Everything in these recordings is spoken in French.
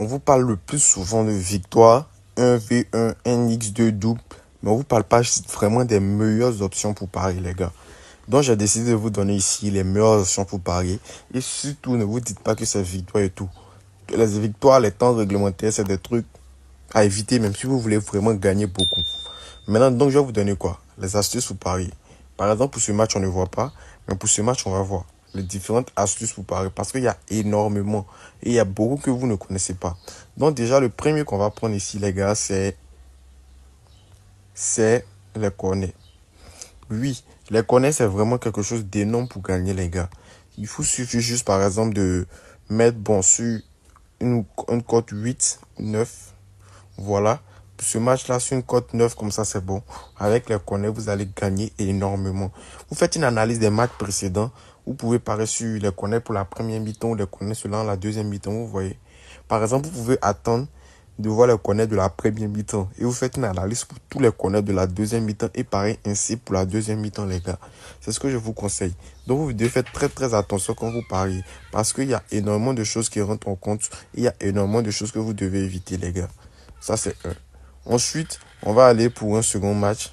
On vous parle le plus souvent de victoire, 1v1, NX2 double, mais on vous parle pas vraiment des meilleures options pour parier, les gars. Donc, j'ai décidé de vous donner ici les meilleures options pour parier. Et surtout, ne vous dites pas que c'est victoire et tout. Les victoires, les temps réglementaires, c'est des trucs à éviter, même si vous voulez vraiment gagner beaucoup. Maintenant, donc, je vais vous donner quoi? Les astuces pour parier. Par exemple, pour ce match, on ne voit pas, mais pour ce match, on va voir les différentes astuces pour parier parce qu'il y a énormément et il y a beaucoup que vous ne connaissez pas. Donc, déjà, le premier qu'on va prendre ici, les gars, c'est les cornets. Oui, les cornets, c'est vraiment quelque chose d'énorme pour gagner, les gars. Il vous suffit juste, par exemple, de mettre, bon, sur une cote 8, 9. Voilà. Pour ce match-là, sur une cote 9, comme ça, c'est bon. Avec les cornets, vous allez gagner énormément. Vous faites une analyse des matchs précédents. Vous pouvez parier sur les cornets pour la première mi-temps ou les cornets sur la deuxième mi-temps. Vous voyez. Par exemple, vous pouvez attendre de voir les cornets de la première mi-temps. Et vous faites une analyse pour tous les cornets de la deuxième mi-temps. Et pareil ainsi pour la deuxième mi-temps, les gars. C'est ce que je vous conseille. Donc, vous devez faire très, très attention quand vous pariez. Parce qu'il y a énormément de choses qui rentrent en compte. Il y a énormément de choses que vous devez éviter, les gars. Ça, c'est un. Ensuite, on va aller pour un second match.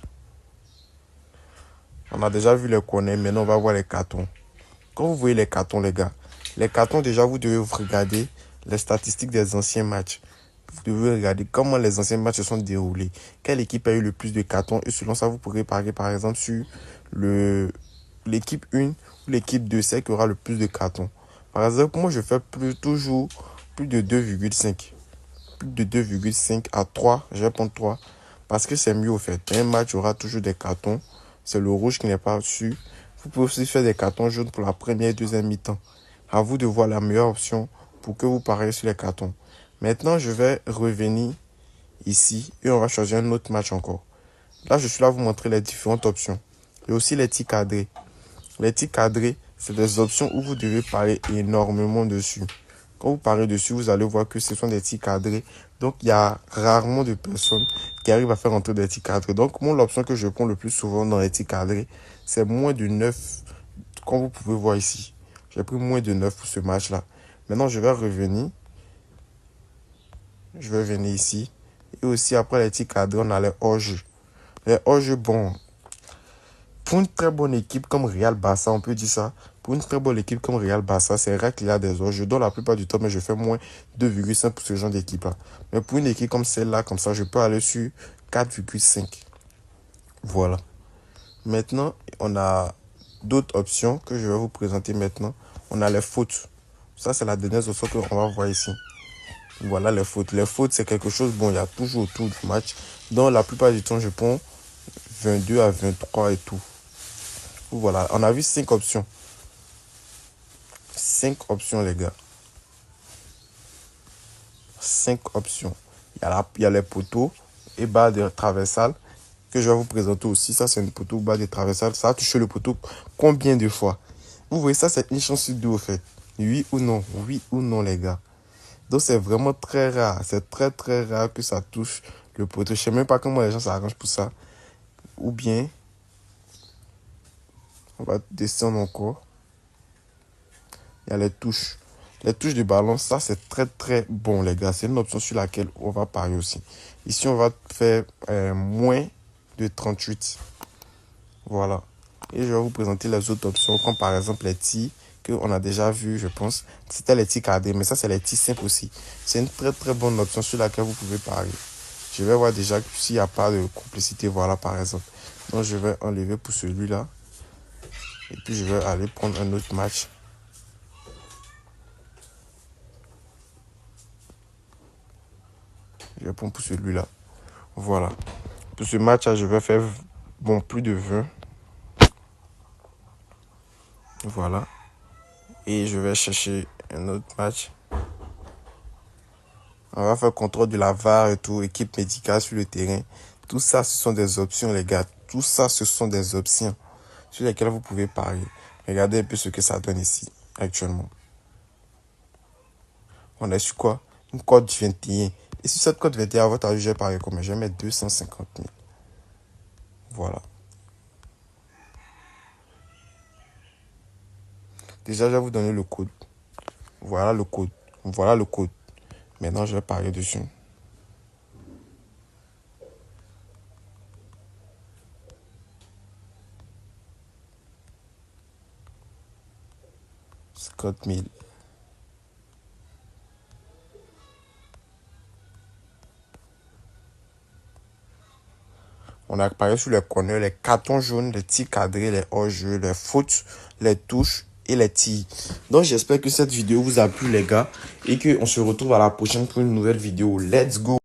On a déjà vu les cornets. Maintenant, on va voir les cartons. Quand vous voyez les cartons, les gars, les cartons, déjà, vous devez regarder les statistiques des anciens matchs. Vous devez regarder comment les anciens matchs se sont déroulés. Quelle équipe a eu le plus de cartons. Et selon ça, vous pourrez parier, par exemple, sur l'équipe 1 ou l'équipe 2, celle qui aura le plus de cartons. Par exemple, moi, je fais toujours plus de 2,5. Plus de 2,5 à 3. Je vais prendre 3. Parce que c'est mieux, au fait. Un match aura toujours des cartons. C'est le rouge qui n'est pas dessus. Vous pouvez aussi faire des cartons jaunes pour la première et deuxième mi-temps. À vous de voir la meilleure option pour que vous pariez sur les cartons. Maintenant, je vais revenir ici et on va choisir un autre match encore. Là, je suis là pour vous montrer les différentes options. Et aussi les tirs cadrés. Les tirs cadrés, c'est des options où vous devez parier énormément dessus. Quand vous pariez dessus, vous allez voir que ce sont des tirs cadrés. Donc, il y a rarement de personnes qui arrivent à faire entrer des tirs cadrés. Donc, moi, l'option que je prends le plus souvent dans les tirs cadrés, c'est moins de 9. Comme vous pouvez voir ici, j'ai pris moins de 9 pour ce match-là. Maintenant, je vais revenir. Je vais venir ici. Et aussi, après les tirs cadrés, on a les hors-jeux. Les hors-jeux, bon, pour une très bonne équipe comme Real Barça, on peut dire ça. Pour une très bonne équipe comme Real Barça, c'est vrai qu'il y a des hors-jeux. Dans la plupart du temps, mais je fais moins 2,5 pour ce genre d'équipe-là. Mais pour une équipe comme celle-là, comme ça, je peux aller sur 4,5. Voilà. Maintenant, on a d'autres options que je vais vous présenter maintenant. On a les fautes. Ça, c'est la dernière option qu'on va voir ici. Voilà les fautes. Les fautes, c'est quelque chose, bon, il y a toujours autour du match. Dans la plupart du temps, je prends 22 à 23 et tout. Voilà, on a vu 5 options. 5 options, les gars. 5 options. Il y a les poteaux et barres de traversales que je vais vous présenter aussi. Ça, c'est une poteau barre de traversale. Ça a touché le poteau combien de fois? Vous voyez, ça, c'est une chance sur deux, au fait. Oui ou non? Oui ou non, les gars. Donc, c'est vraiment très rare. C'est très, très rare que ça touche le poteau. Je ne sais même pas comment les gens s'arrangent pour ça. Ou bien, on va descendre encore. Il y a les touches. Les touches de ballon, ça c'est très très bon les gars. C'est une option sur laquelle on va parier aussi. Ici, on va faire moins de 38. Voilà. Et je vais vous présenter les autres options, comme par exemple les tirs qu'on a déjà vu, je pense. C'était les tirs cadrés, mais ça c'est les tirs simples aussi. C'est une très très bonne option sur laquelle vous pouvez parier. Je vais voir déjà s'il n'y a pas de complicité, voilà par exemple. Donc je vais enlever pour celui-là. Et puis je vais aller prendre un autre match. Je vais prendre pour celui-là. Voilà. Pour ce match-là, je vais faire bon, plus de 20. Voilà. Et je vais chercher un autre match. On va faire contrôle de la VAR et tout, équipe médicale sur le terrain. Tout ça, ce sont des options, les gars. Tout ça, ce sont des options sur lesquelles vous pouvez parier. Regardez un peu ce que ça donne ici, actuellement. On est sur quoi? Une cote 21. Et sur cette cote 21, à votre avis, je vais parier combien? Je vais mettre 250 000. Voilà. Déjà, je vais vous donner le code. Voilà le code. Voilà le code. Maintenant, je vais parler dessus. Scott Mill. On a parlé sur les corners, les cartons jaunes, les tirs cadrés, les hors-jeux, les fautes, les touches et les tirs. Donc, j'espère que cette vidéo vous a plu, les gars. Et qu'on se retrouve à la prochaine pour une nouvelle vidéo. Let's go!